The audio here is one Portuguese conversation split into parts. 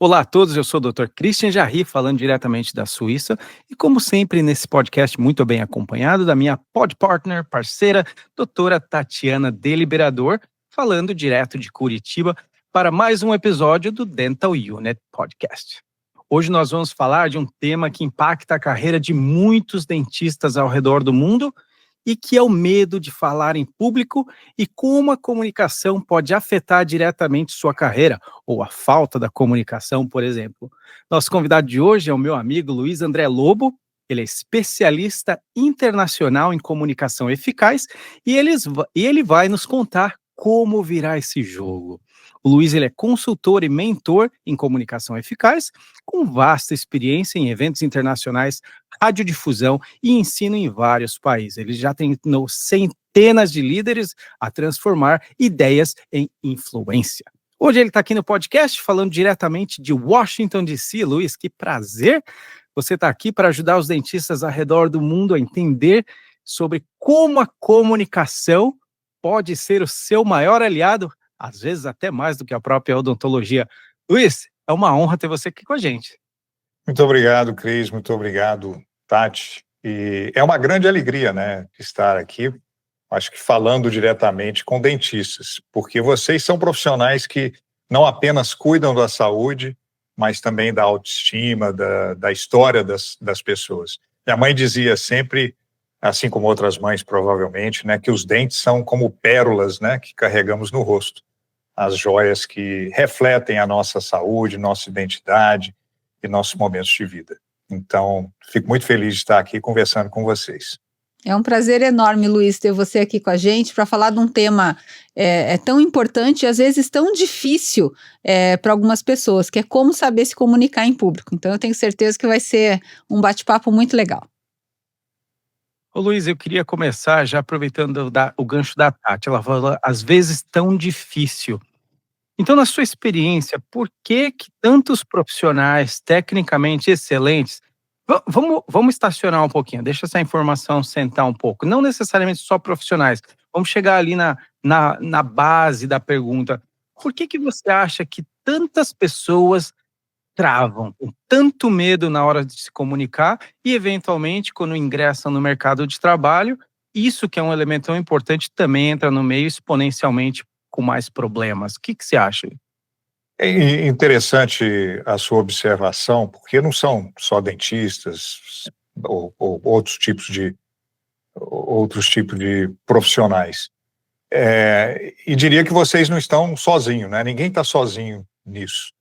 Olá a todos, eu sou o Dr. Christian Jarry, falando diretamente da Suíça, e como sempre nesse podcast muito bem acompanhado da minha podpartner, parceira, doutora Tatiana Deliberador, falando direto de Curitiba para mais um episódio do Dental Unit Podcast. Hoje nós vamos falar de um tema que impacta a carreira de muitos dentistas ao redor do mundo e que é o medo de falar em público e como a comunicação pode afetar diretamente sua carreira, ou a falta da comunicação, por exemplo. Nosso convidado de hoje é o meu amigo Luiz André Lobo. Ele é especialista internacional em comunicação eficaz e ele vai nos contar como virar esse jogo. O Luiz ele é consultor e mentor em comunicação eficaz, com vasta experiência em eventos internacionais, radiodifusão e ensino em vários países. Ele já treinou centenas de líderes a transformar ideias em influência. Hoje ele está aqui no podcast falando diretamente de Washington, D.C. Luiz, que prazer você está aqui para ajudar os dentistas ao redor do mundo a entender sobre como a comunicação pode ser o seu maior aliado, às vezes até mais do que a própria odontologia. Luiz, é uma honra ter você aqui com a gente. Muito obrigado, Cris, muito obrigado, Tati. E é uma grande alegria, né, estar aqui, acho que falando diretamente com dentistas, porque vocês são profissionais que não apenas cuidam da saúde, mas também da autoestima, da história das pessoas. Minha mãe dizia sempre, assim como outras mães provavelmente, né, que os dentes são como pérolas, né, que carregamos no rosto, as joias que refletem a nossa saúde, nossa identidade e nossos momentos de vida. Então, fico muito feliz de estar aqui conversando com vocês. É um prazer enorme, Luiz, ter você aqui com a gente para falar de um tema tão importante e às vezes tão difícil para algumas pessoas, que é como saber se comunicar em público. Então, eu tenho certeza que vai ser um bate-papo muito legal. Ô Luiz, eu queria começar já aproveitando o gancho da Tati. Ela falou, às vezes, tão difícil. Então, na sua experiência, por que tantos profissionais tecnicamente excelentes... Vamos estacionar um pouquinho, deixa essa informação sentar um pouco. Não necessariamente só profissionais. Vamos chegar ali na base da pergunta. Por que você acha que tantas pessoas travam com tanto medo na hora de se comunicar e, eventualmente, quando ingressam no mercado de trabalho, isso que é um elemento tão importante também entra no meio exponencialmente com mais problemas? O que você acha? É interessante a sua observação, porque não são só dentistas ou outros tipos de profissionais. E diria que vocês não estão sozinhos, né? Ninguém está sozinho nisso.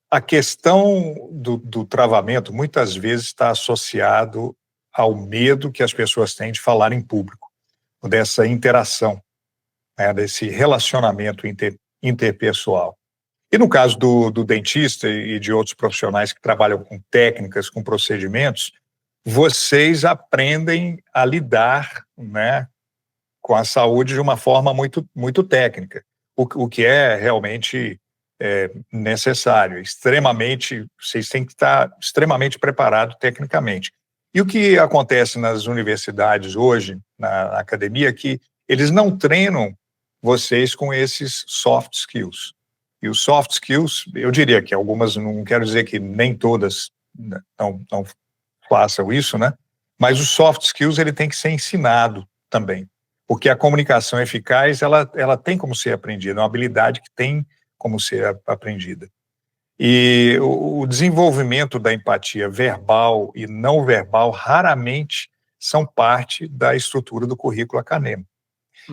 A questão do travamento muitas vezes está associado ao medo que as pessoas têm de falar em público, dessa interação, né? Desse relacionamento interpessoal. E no caso do dentista e de outros profissionais que trabalham com técnicas, com procedimentos, vocês aprendem a lidar, né, com a saúde de uma forma muito, muito técnica, o que é realmente necessário, vocês têm que estar extremamente preparados tecnicamente. E o que acontece nas universidades hoje, na academia, é que eles não treinam vocês com esses soft skills. E os soft skills, eu diria que algumas, não quero dizer que nem todas não façam isso, né? Mas os soft skills, ele tem que ser ensinado também. Porque a comunicação eficaz, ela tem como ser aprendida, é uma habilidade que tem como ser aprendida. E o desenvolvimento da empatia verbal e não verbal raramente são parte da estrutura do currículo acadêmico.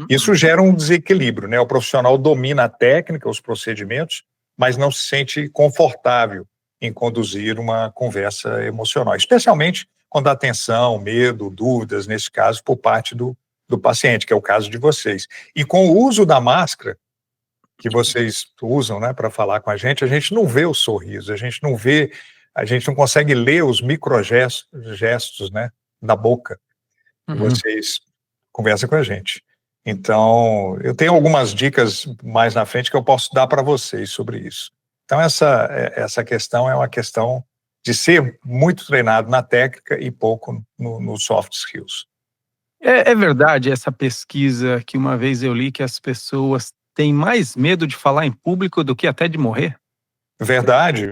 Isso gera um desequilíbrio, né? O profissional domina a técnica, os procedimentos, mas não se sente confortável em conduzir uma conversa emocional, especialmente quando há tensão, medo, dúvidas, nesse caso, por parte do paciente, que é o caso de vocês. E com o uso da máscara, que vocês usam, né, para falar com a gente não vê o sorriso, a gente não consegue ler os microgestos, né, da boca. Vocês conversam com a gente. Então, eu tenho algumas dicas mais na frente que eu posso dar para vocês sobre isso. Então, essa questão é uma questão de ser muito treinado na técnica e pouco no soft skills. É verdade essa pesquisa que uma vez eu li que as pessoas têm mais medo de falar em público do que até de morrer? Verdade,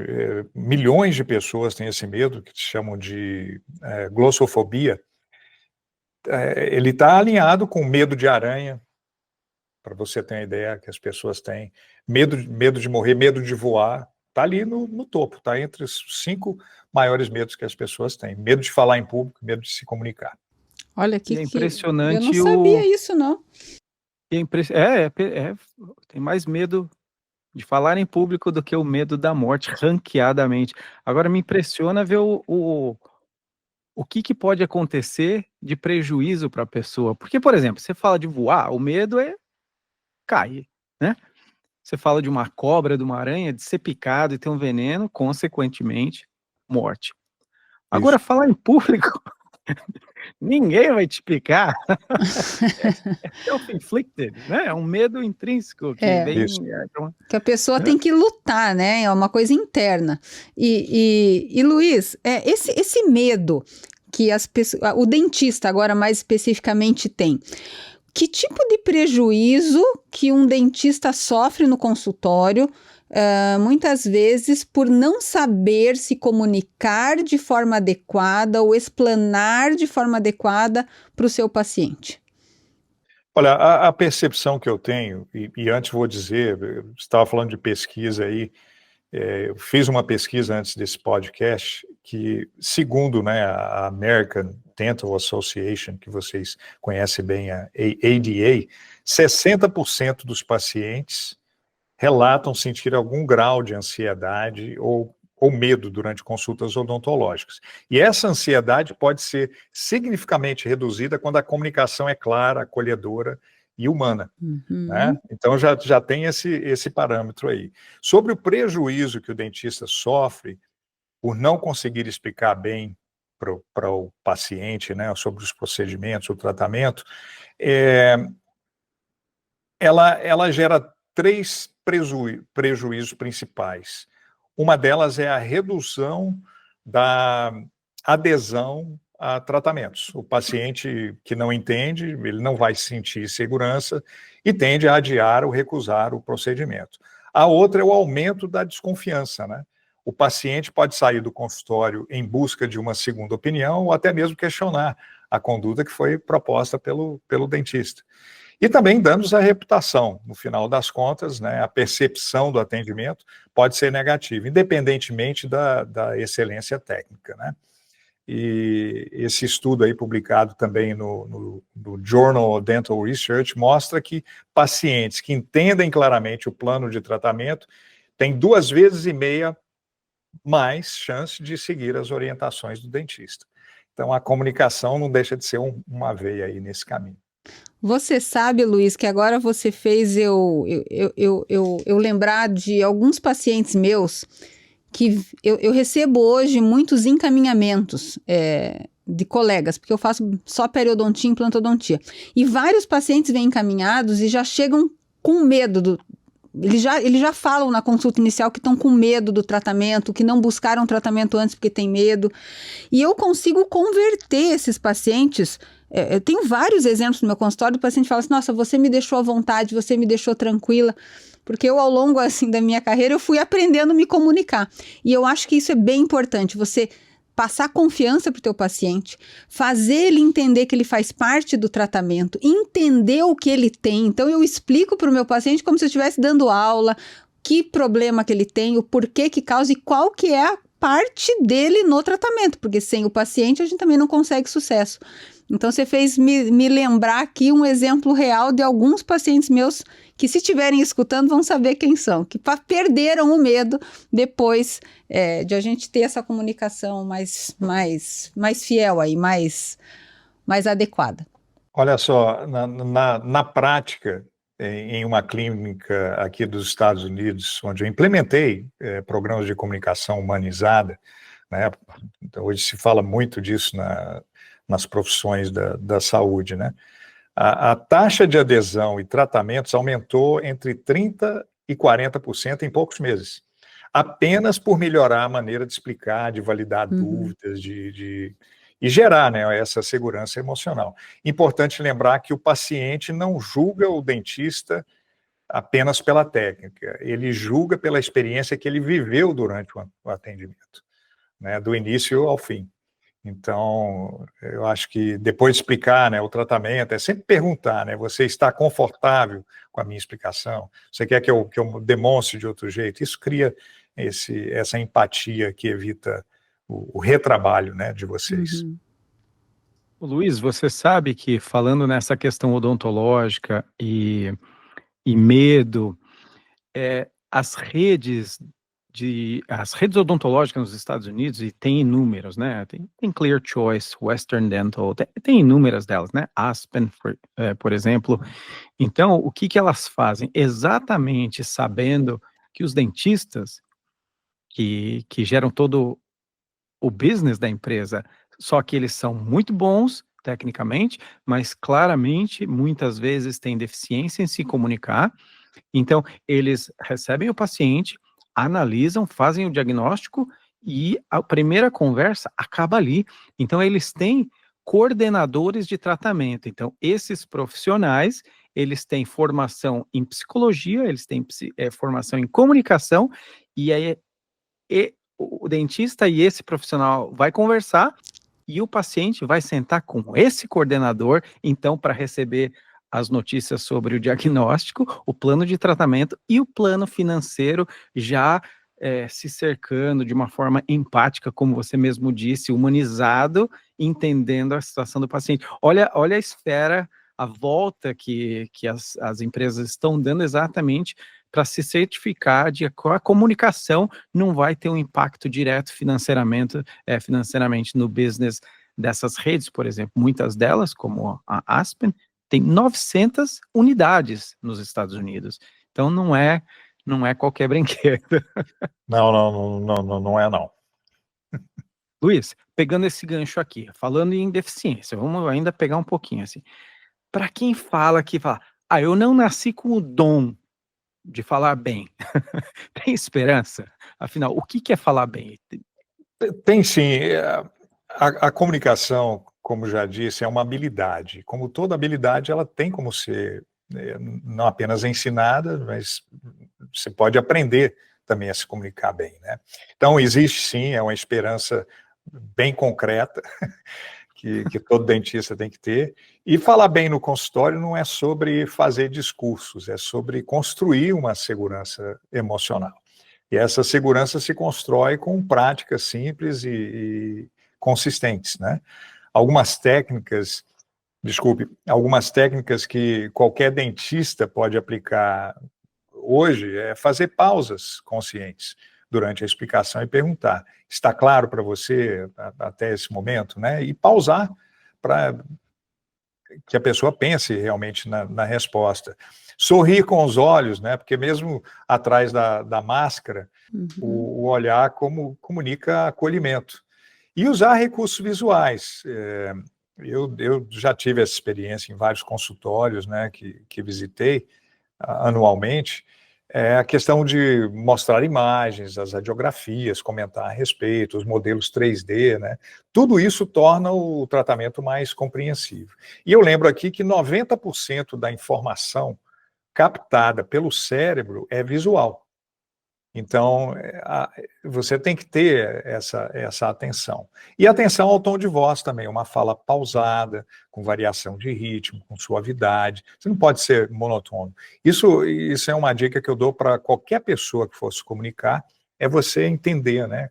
milhões de pessoas têm esse medo, que se chamam de glossofobia. Ele está alinhado com medo de aranha, para você ter uma ideia que as pessoas têm, medo de morrer, medo de voar, está ali no topo, está entre os 5 maiores medos que as pessoas têm. Medo de falar em público, medo de se comunicar. Olha que É impressionante. eu não sabia isso, não. Tem mais medo de falar em público do que o medo da morte, ranqueadamente. Agora me impressiona ver o que pode acontecer de prejuízo para a pessoa. Porque, por exemplo, você fala de voar, o medo é cair, né? Você fala de uma cobra, de uma aranha, de ser picado e ter um veneno, consequentemente, morte. Agora, falar em público, ninguém vai te picar. É self-inflicted, né? É um medo intrínseco que vem. Que a pessoa tem que lutar, né? É uma coisa interna. E Luiz, esse medo que as pessoas, o dentista agora mais especificamente tem, que tipo de prejuízo que um dentista sofre no consultório, muitas vezes por não saber se comunicar de forma adequada ou explanar de forma adequada para o seu paciente? Olha, a percepção que eu tenho, e antes vou dizer, você estava falando de pesquisa aí, eu fiz uma pesquisa antes desse podcast que, segundo, né, a American Dental Association, que vocês conhecem bem, a ADA, 60% dos pacientes relatam sentir algum grau de ansiedade ou medo durante consultas odontológicas. E essa ansiedade pode ser significativamente reduzida quando a comunicação é clara, acolhedora e humana. Né? Então já tem esse parâmetro aí. Sobre o prejuízo que o dentista sofre por não conseguir explicar bem para o paciente, né, sobre os procedimentos, o tratamento, ela gera 3 prejuízos principais. Uma delas é a redução da adesão a tratamentos. O paciente que não entende, ele não vai sentir segurança e tende a adiar ou recusar o procedimento. A outra é o aumento da desconfiança, né? O paciente pode sair do consultório em busca de uma segunda opinião ou até mesmo questionar a conduta que foi proposta pelo dentista. E também danos à reputação. No final das contas, né, a percepção do atendimento pode ser negativa, independentemente da excelência técnica, né? E esse estudo aí publicado também no Journal of Dental Research mostra que pacientes que entendem claramente o plano de tratamento têm 2,5 vezes mais chance de seguir as orientações do dentista. Então, a comunicação não deixa de ser uma veia aí nesse caminho. Você sabe, Luiz, que agora você fez eu lembrar de alguns pacientes meus que eu recebo hoje muitos encaminhamentos de colegas, porque eu faço só periodontia e implantodontia. E vários pacientes vêm encaminhados e já chegam com medo eles já falam na consulta inicial que estão com medo do tratamento, que não buscaram tratamento antes porque tem medo. E eu consigo converter esses pacientes. Eu tenho vários exemplos no meu consultório, o paciente fala assim, nossa, você me deixou à vontade, você me deixou tranquila, porque eu, ao longo assim, da minha carreira, eu fui aprendendo a me comunicar. E eu acho que isso é bem importante, você passar confiança para o teu paciente, fazer ele entender que ele faz parte do tratamento, entender o que ele tem. Então, eu explico para o meu paciente como se eu estivesse dando aula, que problema que ele tem, o porquê que causa e qual que é a parte dele no tratamento, porque sem o paciente a gente também não consegue sucesso. Então, você fez me lembrar aqui um exemplo real de alguns pacientes meus que, se estiverem escutando, vão saber quem são, que perderam o medo depois de a gente ter essa comunicação mais fiel aí, mais adequada. Olha só, na prática, em uma clínica aqui dos Estados Unidos, onde eu implementei programas de comunicação humanizada, né? Então, hoje se fala muito disso nas profissões da saúde, né? A taxa de adesão e tratamentos aumentou entre 30% e 40% em poucos meses, apenas por melhorar a maneira de explicar, de validar dúvidas, e gerar, né, essa segurança emocional. Importante lembrar que o paciente não julga o dentista apenas pela técnica, ele julga pela experiência que ele viveu durante o atendimento, né, do início ao fim. Então, eu acho que depois de explicar, né, o tratamento, é sempre perguntar, né, você está confortável com a minha explicação? Você quer que eu demonstre de outro jeito? Isso cria essa empatia que evita o retrabalho, né, de vocês. Uhum. Luiz, você sabe que falando nessa questão odontológica e medo, as redes odontológicas nos Estados Unidos, e tem inúmeras, né? Tem Clear Choice, Western Dental, tem inúmeras delas, né? Aspen, por exemplo. Então, o que elas fazem? Exatamente sabendo que os dentistas, que geram todo o business da empresa, só que eles são muito bons tecnicamente, mas claramente, muitas vezes, têm deficiência em se comunicar. Então, eles recebem o paciente, analisam, fazem o diagnóstico e a primeira conversa acaba ali. Então, eles têm coordenadores de tratamento. Então, esses profissionais, eles têm formação em psicologia, eles têm formação em comunicação, e aí o dentista e esse profissional vai conversar e o paciente vai sentar com esse coordenador, então, para receber as notícias sobre o diagnóstico, o plano de tratamento e o plano financeiro, já se cercando de uma forma empática, como você mesmo disse, humanizado, entendendo a situação do paciente. Olha a esfera, a volta que as empresas estão dando exatamente para se certificar de que a comunicação não vai ter um impacto direto financeiramente no business dessas redes, por exemplo. Muitas delas, como a Aspen, tem 900 unidades nos Estados Unidos. Então, não é qualquer brinquedo. Não é não. Luiz, pegando esse gancho aqui, falando em deficiência, vamos ainda pegar um pouquinho assim. Para quem fala, eu não nasci com o dom de falar bem. Tem esperança? Afinal, o que é falar bem? Tem sim. A comunicação, como já disse, é uma habilidade. Como toda habilidade, ela tem como ser não apenas ensinada, mas você pode aprender também a se comunicar bem, né? Então, existe sim, é uma esperança bem concreta que todo dentista tem que ter. E falar bem no consultório não é sobre fazer discursos, é sobre construir uma segurança emocional. E essa segurança se constrói com práticas simples e consistentes, né? Algumas técnicas que qualquer dentista pode aplicar hoje é fazer pausas conscientes durante a explicação e perguntar: está claro para você até esse momento, né? E pausar para que a pessoa pense realmente na resposta. Sorrir com os olhos, né? Porque mesmo atrás da máscara, o olhar comunica acolhimento. E usar recursos visuais. Eu já tive essa experiência em vários consultórios, né, que visitei anualmente, a questão de mostrar imagens, as radiografias, comentar a respeito, os modelos 3D, né? Tudo isso torna o tratamento mais compreensível. E eu lembro aqui que 90% da informação captada pelo cérebro é visual. Então, você tem que ter essa atenção. E atenção ao tom de voz também, uma fala pausada, com variação de ritmo, com suavidade. Você não pode ser monotônico. Isso é uma dica que eu dou para qualquer pessoa que for se comunicar, é você entender, né,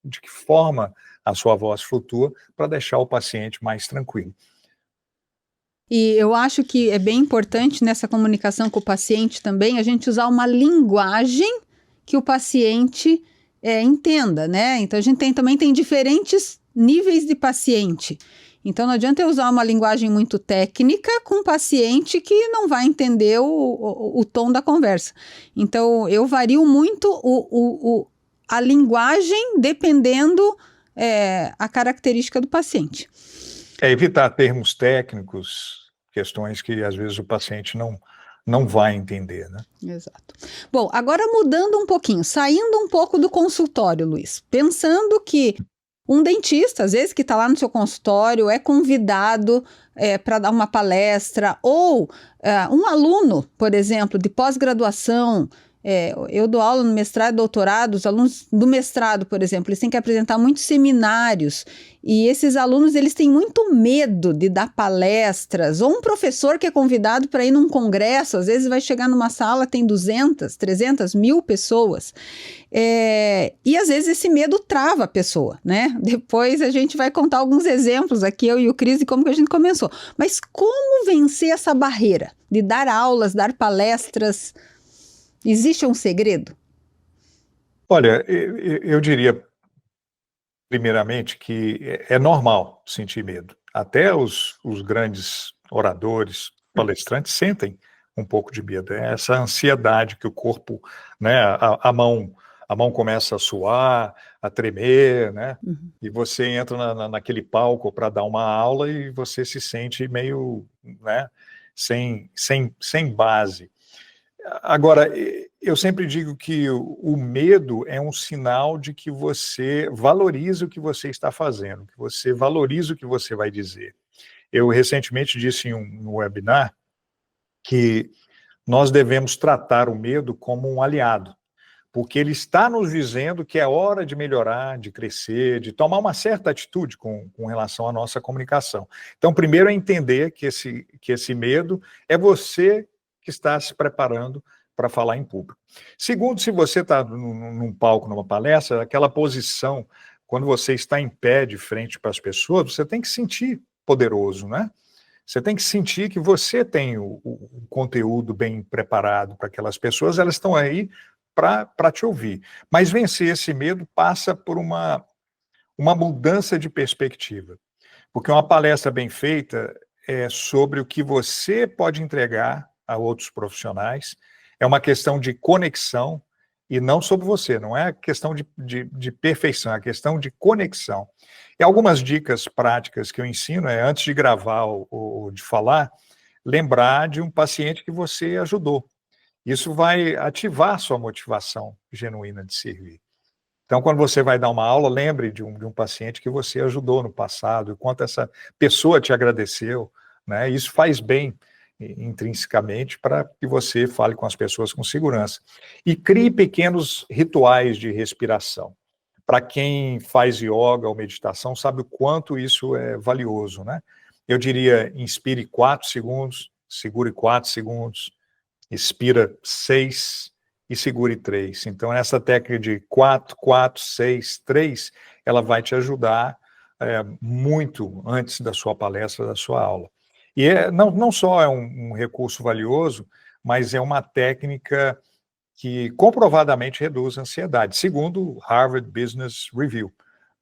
de que forma a sua voz flutua para deixar o paciente mais tranquilo. E eu acho que é bem importante nessa comunicação com o paciente também a gente usar uma linguagem que o paciente entenda, né? Então, a gente também tem diferentes níveis de paciente. Então, não adianta eu usar uma linguagem muito técnica com um paciente que não vai entender o tom da conversa. Então, eu vario muito a linguagem dependendo a característica do paciente. Evitar termos técnicos, questões que às vezes o paciente não vai entender, né? Exato. Bom, agora mudando um pouquinho, saindo um pouco do consultório, Luiz, pensando que Um dentista, às vezes, que está lá no seu consultório, é convidado para dar uma palestra, ou um aluno, por exemplo, de pós-graduação. Eu dou aula no mestrado e doutorado, os alunos do mestrado, por exemplo, eles têm que apresentar muitos seminários, e esses alunos, eles têm muito medo de dar palestras, ou um professor que é convidado para ir num congresso, às vezes vai chegar numa sala, tem 200, 300, 1000 pessoas, e às vezes esse medo trava a pessoa, né? Depois a gente vai contar alguns exemplos aqui, eu e o Cris, de como que a gente começou. Mas como vencer essa barreira de dar aulas, dar palestras? Existe um segredo? Olha, eu diria, primeiramente, que é normal sentir medo. Até os grandes oradores, palestrantes, sentem um pouco de medo. É essa ansiedade que o corpo, né, a mão começa a suar, a tremer, né? Uhum. E você entra naquele palco para dar uma aula e você se sente meio, né, sem base. Agora, eu sempre digo que o medo é um sinal de que você valoriza o que você está fazendo, que você valoriza o que você vai dizer. Eu recentemente disse em um webinar que nós devemos tratar o medo como um aliado, porque ele está nos dizendo que é hora de melhorar, de crescer, de tomar uma certa atitude com relação à nossa comunicação. Então, primeiro é entender que esse medo é você que está se preparando para falar em público. Segundo, se você está num palco, numa palestra, aquela posição, quando você está em pé de frente para as pessoas, você tem que sentir poderoso, né? Você tem que sentir que você tem o conteúdo bem preparado para aquelas pessoas, elas estão aí para te ouvir. Mas vencer esse medo passa por uma mudança de perspectiva. Porque uma palestra bem feita é sobre o que você pode entregar a outros profissionais, é uma questão de conexão e não sobre você, não é questão de perfeição, é questão de conexão. E algumas dicas práticas que eu ensino é, antes de gravar ou de falar, lembrar de um paciente que você ajudou. Isso vai ativar sua motivação genuína de servir. Então, quando você vai dar uma aula, lembre de um paciente que você ajudou no passado, o quanto essa pessoa te agradeceu, né? Isso faz bem intrinsecamente para que você fale com as pessoas com segurança. E crie pequenos rituais de respiração. Para quem faz yoga ou meditação, sabe o quanto isso é valioso, né? Eu diria, inspire 4 segundos, segure 4 segundos, expira 6 e segure 3. Então, essa técnica de 4, 4, 6, 3, ela vai te ajudar muito antes da sua palestra, da sua aula. E não só é um recurso valioso, mas é uma técnica que comprovadamente reduz a ansiedade, segundo o Harvard Business Review,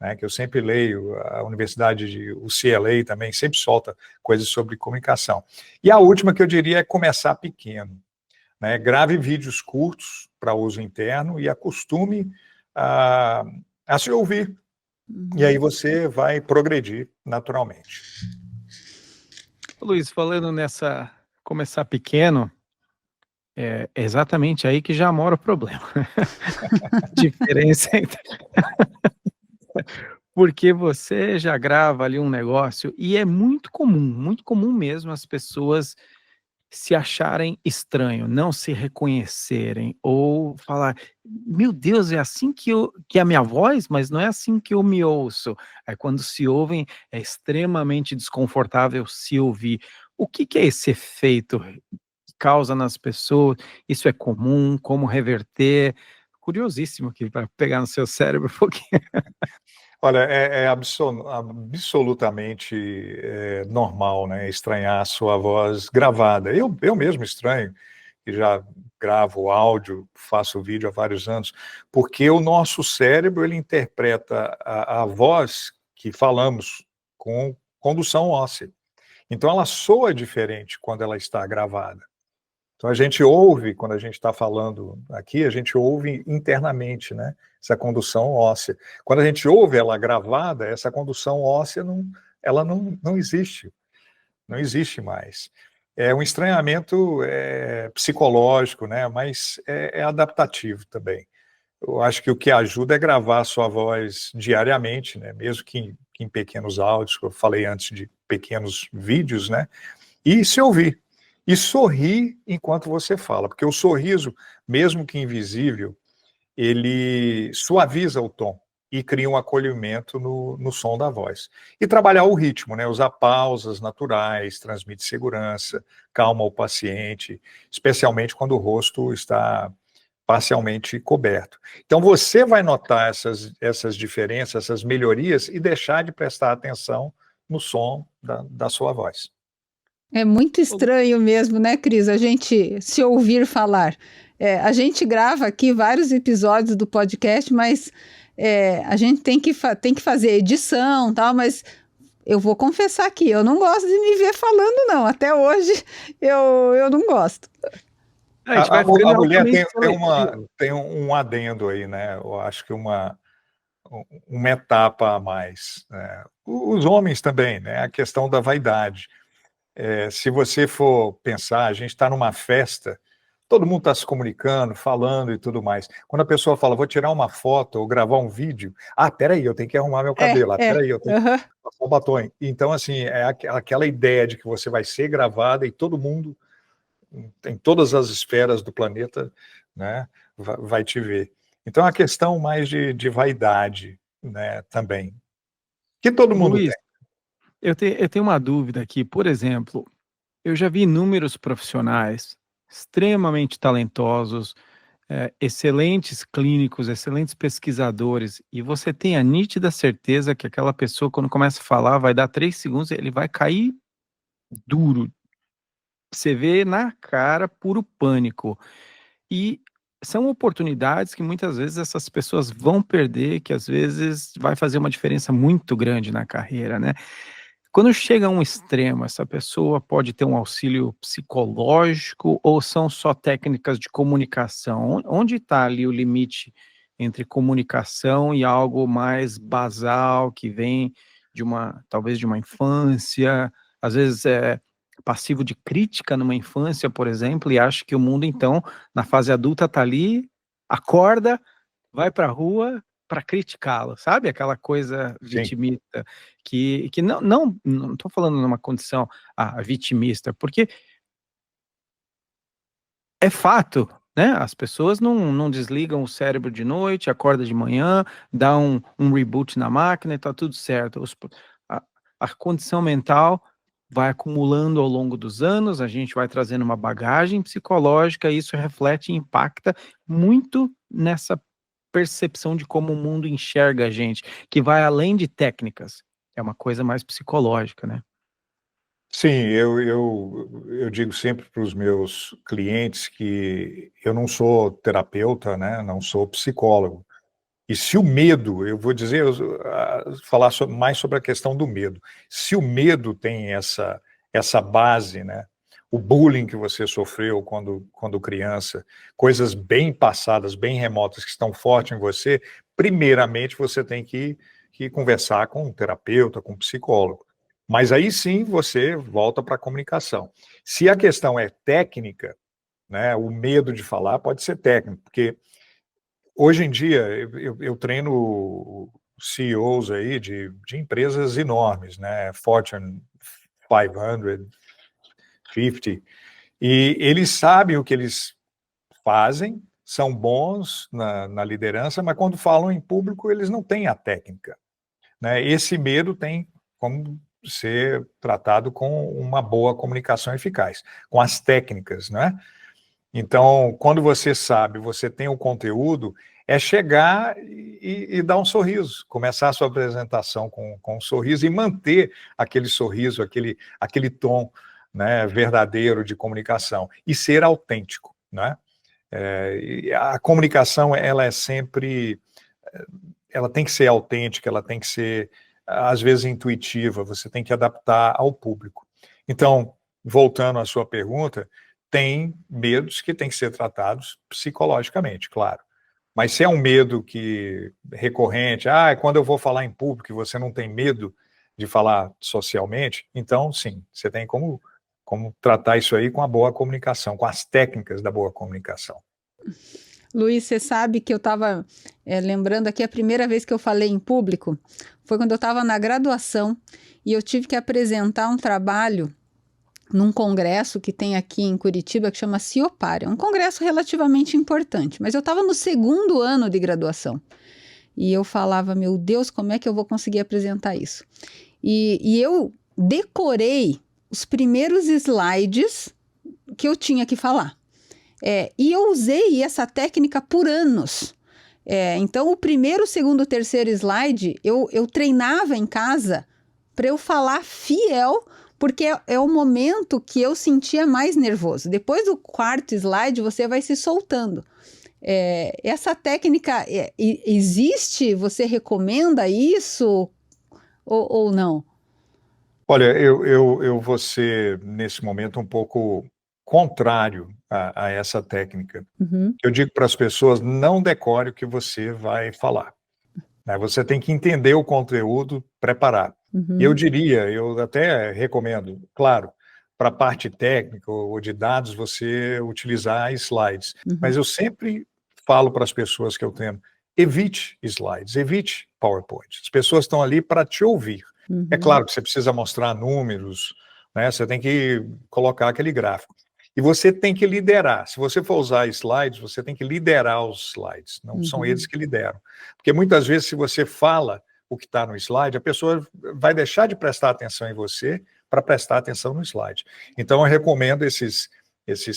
né, que eu sempre leio, a Universidade de UCLA também sempre solta coisas sobre comunicação. E a última que eu diria é começar pequeno. Né, grave vídeos curtos para uso interno e acostume a se ouvir. E aí você vai progredir naturalmente. Luiz, falando nessa começar pequeno, é exatamente aí que já mora o problema. Diferença entre... Porque você já grava ali um negócio e é muito comum mesmo as pessoas se acharem estranho, não se reconhecerem ou falar, meu Deus, é assim que é a minha voz, mas não é assim que eu me ouço. Aí quando se ouvem, é extremamente desconfortável se ouvir. O que é esse efeito que causa nas pessoas? Isso é comum? Como reverter? Curiosíssimo aqui para pegar no seu cérebro um pouquinho. Olha, é absolutamente normal, né, estranhar a sua voz gravada. Eu mesmo estranho, que já gravo áudio, faço vídeo há vários anos, porque o nosso cérebro, ele interpreta a voz que falamos com condução óssea. Então, ela soa diferente quando ela está gravada. Então, a gente ouve, quando a gente está falando aqui, a gente ouve internamente, né? Essa condução óssea. Quando a gente ouve ela gravada, essa condução óssea ela não existe. Não existe mais. É um estranhamento psicológico, né? Mas é adaptativo também. eu acho que o que ajuda é gravar a sua voz diariamente, né? Mesmo que em pequenos áudios, que eu falei antes de pequenos vídeos, né? E se ouvir. E sorrir enquanto você fala, porque o sorriso, mesmo que invisível, ele suaviza o tom e cria um acolhimento no som da voz. E trabalhar o ritmo, né? Usar pausas naturais, transmite segurança, calma o paciente, especialmente quando o rosto está parcialmente coberto. Então você vai notar essas diferenças, essas melhorias e deixar de prestar atenção no som da sua voz. É muito estranho mesmo, né, Cris? A gente se ouvir falar. A gente grava aqui vários episódios do podcast, mas a gente tem que fazer edição e tal, mas eu vou confessar aqui, eu não gosto de me ver falando, não. Até hoje eu não gosto. A gente vai ficando A mulher altamente tem um adendo aí, né? Eu acho que uma etapa a mais, né? Os homens também, né? A questão da vaidade. Se você for pensar, a gente está numa festa, todo mundo está se comunicando, falando e tudo mais. Quando a pessoa fala, vou tirar uma foto ou gravar um vídeo, peraí, eu tenho que arrumar meu cabelo, peraí, eu tenho que passar o batom. Então, assim, aquela ideia de que você vai ser gravada e todo mundo, em todas as esferas do planeta, né, vai te ver. Então, é uma questão mais de vaidade, né, também, que todo mundo Luiz, tem. eu tenho uma dúvida aqui. Por exemplo, eu já vi inúmeros profissionais extremamente talentosos, excelentes clínicos, excelentes pesquisadores, e você tem a nítida certeza que aquela pessoa, quando começa a falar, vai dar 3 segundos, ele vai cair duro. Você vê na cara puro pânico. E são oportunidades que muitas vezes essas pessoas vão perder, que às vezes vai fazer uma diferença muito grande na carreira, né? Quando chega a um extremo, essa pessoa pode ter um auxílio psicológico ou são só técnicas de comunicação? Onde está ali o limite entre comunicação e algo mais basal que vem talvez de uma infância, às vezes é passivo de crítica numa infância, por exemplo, e acha que o mundo então na fase adulta está ali, acorda, vai para a rua para criticá-lo, sabe? Aquela coisa Sim. vitimista, que não estou falando numa condição vitimista, porque é fato, né? As pessoas não desligam o cérebro de noite, acorda de manhã, dá um reboot na máquina e está tudo certo. A condição mental vai acumulando ao longo dos anos, a gente vai trazendo uma bagagem psicológica, e isso reflete e impacta muito nessa percepção de como o mundo enxerga a gente, que vai além de técnicas, é uma coisa mais psicológica, né? Sim, eu digo sempre para os meus clientes que eu não sou terapeuta, né, não sou psicólogo. E se o medo, eu vou dizer, falar mais sobre a questão do medo. Se o medo tem essa base, né, o bullying que você sofreu quando criança, coisas bem passadas, bem remotas, que estão fortes em você, primeiramente você tem que conversar com um terapeuta, com um psicólogo. Mas aí sim você volta para a comunicação. Se a questão é técnica, né, o medo de falar pode ser técnico, porque hoje em dia eu treino CEOs aí de empresas enormes, né, Fortune 500, 50, e eles sabem o que eles fazem, são bons na liderança, mas quando falam em público eles não têm a técnica, né? Esse medo tem como ser tratado com uma boa comunicação eficaz, com as técnicas, né? Então, quando você sabe, você tem o conteúdo, é chegar e dar um sorriso, começar a sua apresentação com um sorriso e manter aquele sorriso, aquele tom, né, verdadeiro de comunicação e ser autêntico, né? E a comunicação, ela é sempre, ela tem que ser autêntica, ela tem que ser, às vezes, intuitiva, você tem que adaptar ao público. Então, voltando à sua pergunta, tem medos que têm que ser tratados psicologicamente, claro. Mas se é um medo que recorrente, quando eu vou falar em público e você não tem medo de falar socialmente, então sim, você tem como tratar isso aí com a boa comunicação, com as técnicas da boa comunicação. Luiz, você sabe que eu estava lembrando aqui, a primeira vez que eu falei em público foi quando eu estava na graduação e eu tive que apresentar um trabalho num congresso que tem aqui em Curitiba que chama Ciopar. É um congresso relativamente importante, mas eu estava no segundo ano de graduação e eu falava, meu Deus, como é que eu vou conseguir apresentar isso? E eu decorei os primeiros slides que eu tinha que falar. E eu usei essa técnica por anos. Então, o primeiro, segundo, terceiro slide, eu treinava em casa para eu falar fiel, porque é o momento que eu sentia mais nervoso. Depois do quarto slide, você vai se soltando. Essa técnica existe? Você recomenda isso ou não? Olha, eu vou ser, nesse momento, um pouco contrário a essa técnica. Uhum, Eu digo para as pessoas, não decore o que você vai falar, né? Você tem que entender o conteúdo, preparar. E eu uhum, diria, eu até recomendo, claro, para a parte técnica ou de dados, você utilizar slides. uhum, Mas eu sempre falo para as pessoas que eu tenho, evite slides, evite PowerPoint. As pessoas estão ali para te ouvir. É uhum, claro que você precisa mostrar números, né? Você tem que colocar aquele gráfico. E você tem que liderar. Se você for usar slides, você tem que liderar os slides. Não são eles uhum, que lideram. Porque muitas vezes, se você fala o que está no slide, a pessoa vai deixar de prestar atenção em você para prestar atenção no slide. Então, eu recomendo esses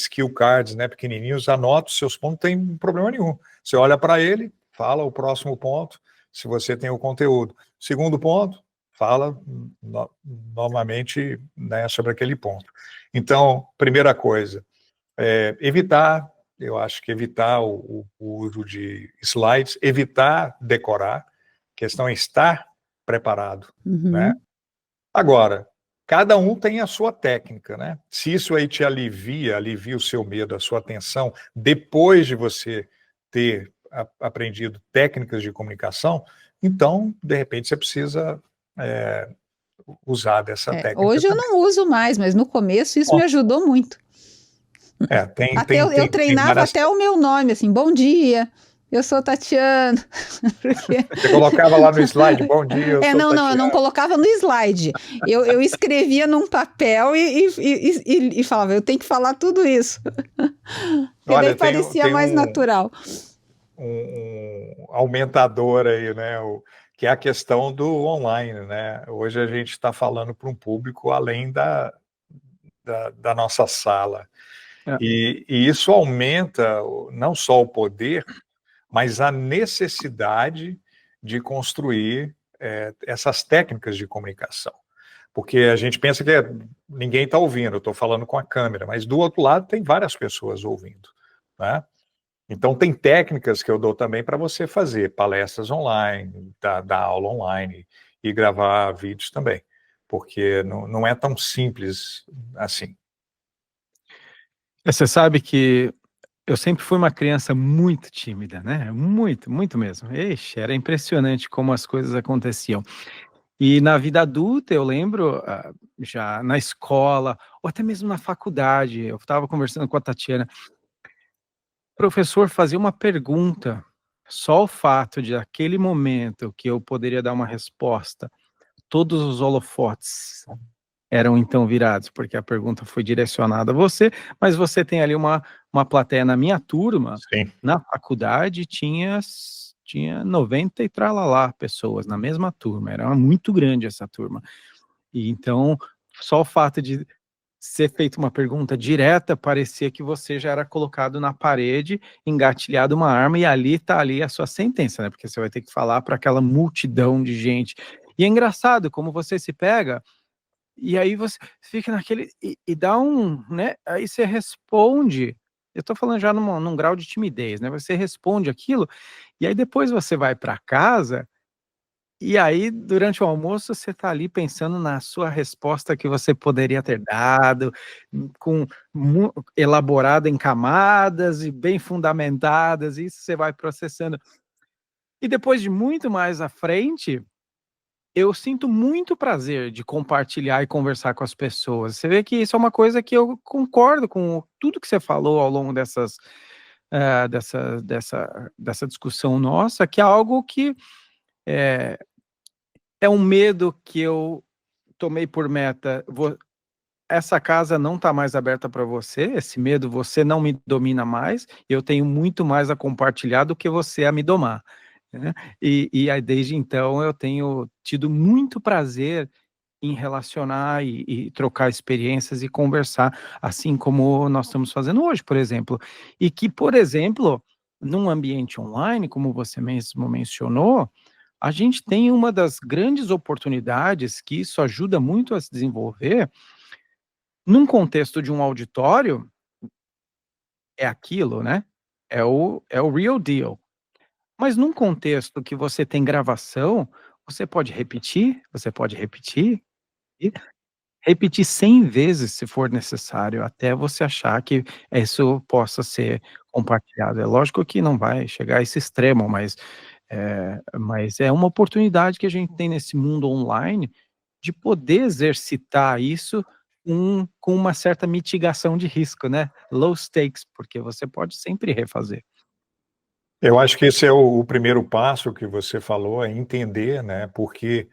cue cards, né, pequenininhos, anota os seus pontos, não tem problema nenhum. Você olha para ele, fala o próximo ponto, se você tem o conteúdo. Segundo ponto, fala novamente, né, sobre aquele ponto. Então, primeira coisa, evitar, eu acho que evitar o uso de slides, evitar decorar, a questão é estar preparado, né? uhum. Agora, cada um tem a sua técnica, né? Se isso aí te alivia o seu medo, a sua atenção, depois de você ter aprendido técnicas de comunicação, então, de repente, você precisa usar dessa técnica Hoje eu também. não uso mais, mas no começo isso me Bom, ajudou muito. tem, Até tem, eu tem, tem treinava várias. até o meu nome, assim, bom dia, eu sou Tatiana. Porque... Você colocava lá no slide, bom dia, eu sou Não, eu não Tatiana. colocava no slide. Eu escrevia num papel e falava, eu tenho que falar tudo isso. Porque daí Olha, parecia tem mais natural. um aumentador aí, né? Que é a questão do online, né? Hoje a gente está falando para um público além da nossa sala. É. E isso aumenta não só o poder, mas a necessidade de construir essas técnicas de comunicação. Porque a gente pensa que ninguém está ouvindo, eu estou falando com a câmera, mas do outro lado tem várias pessoas ouvindo, né? Então tem técnicas que eu dou também para você fazer palestras online, dar aula online e gravar vídeos também, porque não é tão simples assim. Você sabe que eu sempre fui uma criança muito tímida, né? Muito, muito mesmo. Ixi, era impressionante como as coisas aconteciam. E na vida adulta, eu lembro, já na escola, ou até mesmo na faculdade, eu estava conversando com a Tatiana, o professor fazia uma pergunta, só o fato de, aquele momento que eu poderia dar uma resposta, todos os holofotes eram então virados, porque a pergunta foi direcionada a você, mas você tem ali uma plateia. Na minha turma, Sim. na faculdade, tinha 90 e tralalá pessoas na mesma turma, era muito grande essa turma. E então, só o fato de ser feita uma pergunta direta, parecia que você já era colocado na parede, engatilhado uma arma, e ali está ali a sua sentença, né? Porque você vai ter que falar para aquela multidão de gente. E é engraçado como você se pega, e aí você fica naquele, e dá né? Aí você responde. Eu estou falando já num grau de timidez, né? Você responde aquilo, e aí depois você vai para casa. E aí, durante o almoço, você está ali pensando na sua resposta que você poderia ter dado, com elaborada em camadas e bem fundamentadas, isso você vai processando. E depois de muito mais à frente, eu sinto muito prazer de compartilhar e conversar com as pessoas. Você vê que isso é uma coisa que eu concordo com tudo que você falou ao longo dessa discussão nossa, que é algo que é um medo que eu tomei por meta. Essa casa não está mais aberta para você, esse medo, você não me domina mais, eu tenho muito mais a compartilhar do que você a me domar, né? E aí, desde então, eu tenho tido muito prazer em relacionar e trocar experiências e conversar, assim como nós estamos fazendo hoje, por exemplo. E que, por exemplo, num ambiente online, como você mesmo mencionou, a gente tem uma das grandes oportunidades que isso ajuda muito a se desenvolver. Num contexto de um auditório, é aquilo, né, é o real deal. Mas num contexto que você tem gravação, você pode repetir e repetir 100 vezes se for necessário, até você achar que isso possa ser compartilhado. É lógico que não vai chegar a esse extremo, mas é uma oportunidade que a gente tem nesse mundo online de poder exercitar isso com uma certa mitigação de risco, né, low stakes, porque você pode sempre refazer. Eu acho que esse é o primeiro passo que você falou, é entender, né, por que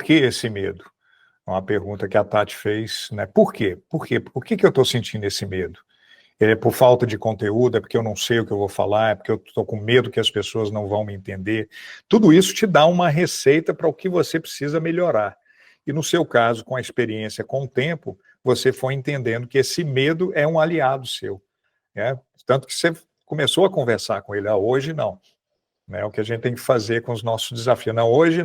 esse medo? É uma pergunta que a Tati fez, né, por quê? Por quê? Por que eu estou sentindo esse medo? É por falta de conteúdo, é porque eu não sei o que eu vou falar, é porque eu estou com medo que as pessoas não vão me entender. Tudo isso te dá uma receita para o que você precisa melhorar. E no seu caso, com a experiência, com o tempo, você foi entendendo que esse medo é um aliado seu, né? Tanto que você começou a conversar com ele, hoje não, né? O que a gente tem que fazer com os nossos desafios, não, hoje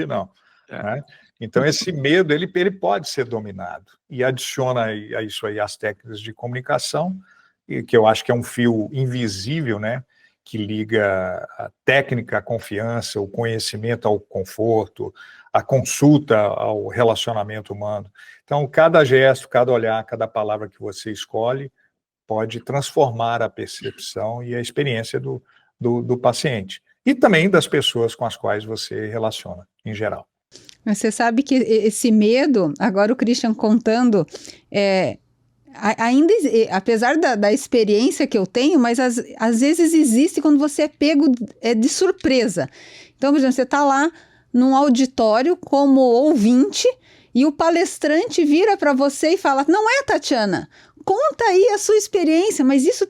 não, É. né? Então esse medo, ele pode ser dominado, e adiciona a isso aí as técnicas de comunicação, e que eu acho que é um fio invisível, né, que liga a técnica à confiança, o conhecimento ao conforto, a consulta ao relacionamento humano. Então cada gesto, cada olhar, cada palavra que você escolhe pode transformar a percepção e a experiência do paciente, e também das pessoas com as quais você relaciona, em geral. Mas você sabe que esse medo, agora o Christian contando, ainda, apesar da experiência que eu tenho, mas às vezes existe quando você é pego de surpresa. Então, por exemplo, você está lá num auditório como ouvinte e o palestrante vira para você e fala: não é, Tatiana? Conta aí a sua experiência, mas isso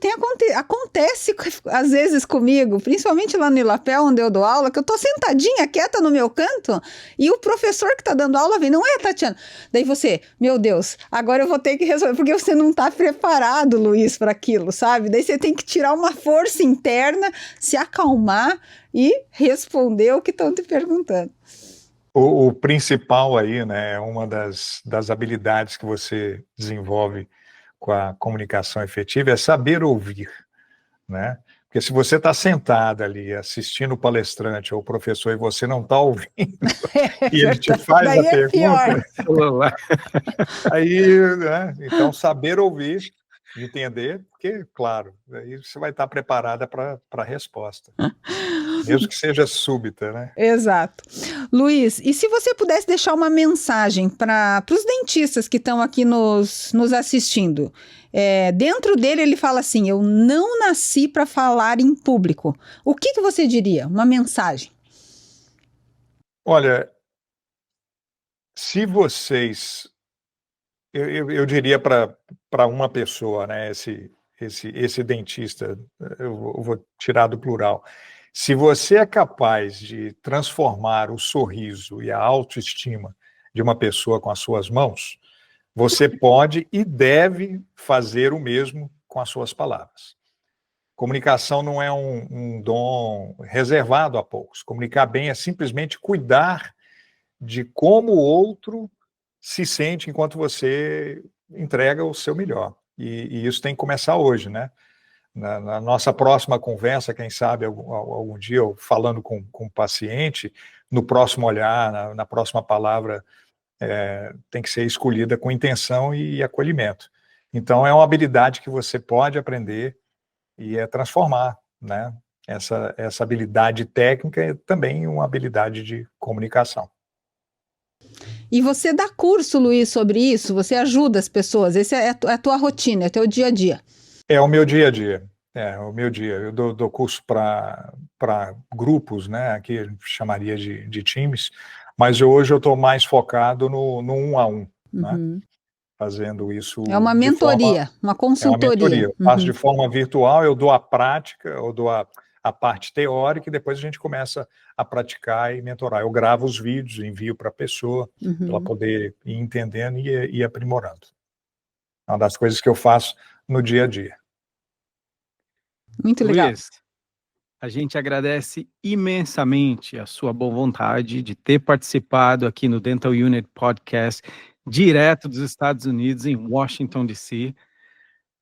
acontece às vezes comigo, principalmente lá no Ilapel, onde eu dou aula, que eu tô sentadinha, quieta no meu canto, e o professor que tá dando aula vem: não é, Tatiana? Daí você, meu Deus, agora eu vou ter que resolver, porque você não tá preparado, Luiz, para aquilo, sabe? Daí você tem que tirar uma força interna, se acalmar e responder o que estão te perguntando. O principal aí, né, uma das habilidades que você desenvolve com a comunicação efetiva é saber ouvir, né? Porque se você está sentada ali assistindo o palestrante ou o professor e você não está ouvindo, e ele te faz daí a pergunta, aí, né, então saber ouvir, entender, porque, claro, aí você vai estar preparada para a resposta, mesmo que seja súbita, né? Exato. Luiz, e se você pudesse deixar uma mensagem para os dentistas que estão aqui nos assistindo? Dentro dele ele fala assim: eu não nasci para falar em público. O que você diria? Uma mensagem. Olha, se vocês... Eu diria para uma pessoa, né, esse dentista, eu vou tirar do plural. Se você é capaz de transformar o sorriso e a autoestima de uma pessoa com as suas mãos, você pode e deve fazer o mesmo com as suas palavras. Comunicação não é um dom reservado a poucos. Comunicar bem é simplesmente cuidar de como o outro se sente enquanto você entrega o seu melhor. E isso tem que começar hoje, né? Na nossa próxima conversa, quem sabe algum dia, eu falando com o paciente, no próximo olhar, na próxima palavra, tem que ser escolhida com intenção e acolhimento. Então, é uma habilidade que você pode aprender e transformar, né? Essa habilidade técnica é também uma habilidade de comunicação. E você dá curso, Luiz, sobre isso? Você ajuda as pessoas? Essa é a tua rotina, é o teu dia a dia? É o meu dia a dia. O meu dia. Eu dou curso para grupos, né? Aqui a gente chamaria de times, mas hoje eu estou mais focado no 1-a-1, né? Uhum. Fazendo isso É uma de forma... mentoria, uma É uma mentoria. consultoria. Eu faço Uhum. de forma virtual, eu dou a prática, eu dou a parte teórica e depois a gente começa a praticar e mentorar. Eu gravo os vídeos, envio para a pessoa, para ela poder ir entendendo e ir aprimorando. É uma das coisas que eu faço no dia a dia. Muito legal. Luiz, a gente agradece imensamente a sua boa vontade de ter participado aqui no Dental Unit Podcast, direto dos Estados Unidos, em Washington, D.C.,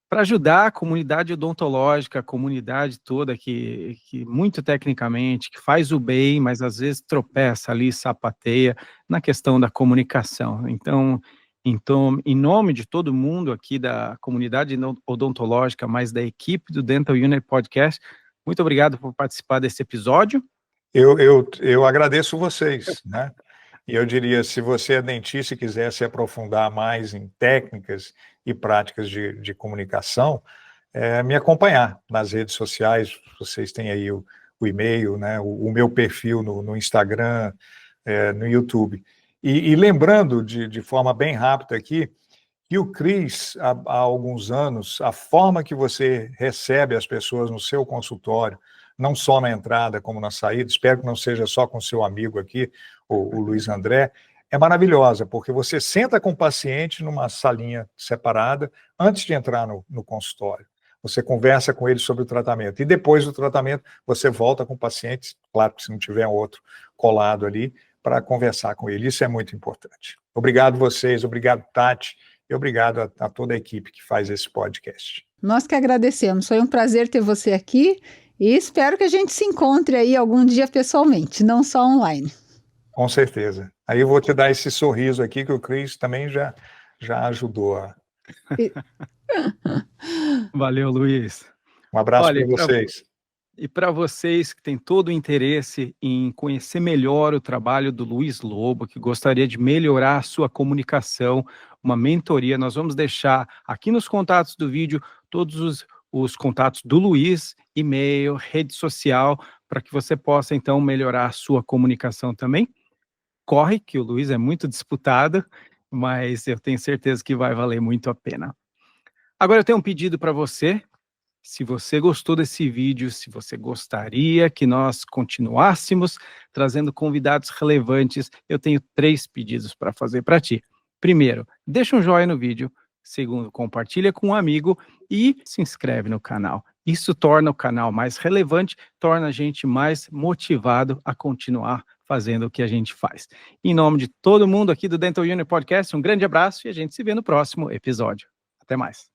para ajudar a comunidade odontológica, a comunidade toda que muito tecnicamente, que faz o bem, mas às vezes tropeça ali, sapateia na questão da comunicação. Então, em nome de todo mundo aqui da comunidade odontológica, mas da equipe do Dental Unit Podcast, muito obrigado por participar desse episódio. Eu agradeço vocês, né? E eu diria, se você é dentista e quiser se aprofundar mais em técnicas e práticas de comunicação, me acompanhar nas redes sociais. Vocês têm aí o e-mail, né? O meu perfil no Instagram, no YouTube. E lembrando de forma bem rápida aqui, que o Cris, há alguns anos, a forma que você recebe as pessoas no seu consultório, não só na entrada como na saída, espero que não seja só com seu amigo aqui, o Luiz André, é maravilhosa, porque você senta com o paciente numa salinha separada antes de entrar no consultório. Você conversa com ele sobre o tratamento. E depois do tratamento, você volta com o paciente, claro que se não tiver outro colado ali, para conversar com ele. Isso é muito importante. Obrigado vocês, obrigado, Tati, e obrigado a toda a equipe que faz esse podcast. Nós que agradecemos. Foi um prazer ter você aqui e espero que a gente se encontre aí algum dia pessoalmente, não só online. Com certeza. Aí eu vou te dar esse sorriso aqui que o Cris também já ajudou. Valeu, Luiz. Um abraço para vocês. E para vocês que têm todo o interesse em conhecer melhor o trabalho do Luiz Lobo, que gostaria de melhorar a sua comunicação, uma mentoria, nós vamos deixar aqui nos contatos do vídeo todos os contatos do Luiz, e-mail, rede social, para que você possa, então, melhorar a sua comunicação também. Corre, que o Luiz é muito disputado, mas eu tenho certeza que vai valer muito a pena. Agora eu tenho um pedido para você. Se você gostou desse vídeo, se você gostaria que nós continuássemos trazendo convidados relevantes, eu tenho 3 pedidos para fazer para ti. Primeiro, deixa um joinha no vídeo. Segundo, compartilha com um amigo e se inscreve no canal. Isso torna o canal mais relevante, torna a gente mais motivado a continuar fazendo o que a gente faz. Em nome de todo mundo aqui do Dental Unit Podcast, um grande abraço e a gente se vê no próximo episódio. Até mais.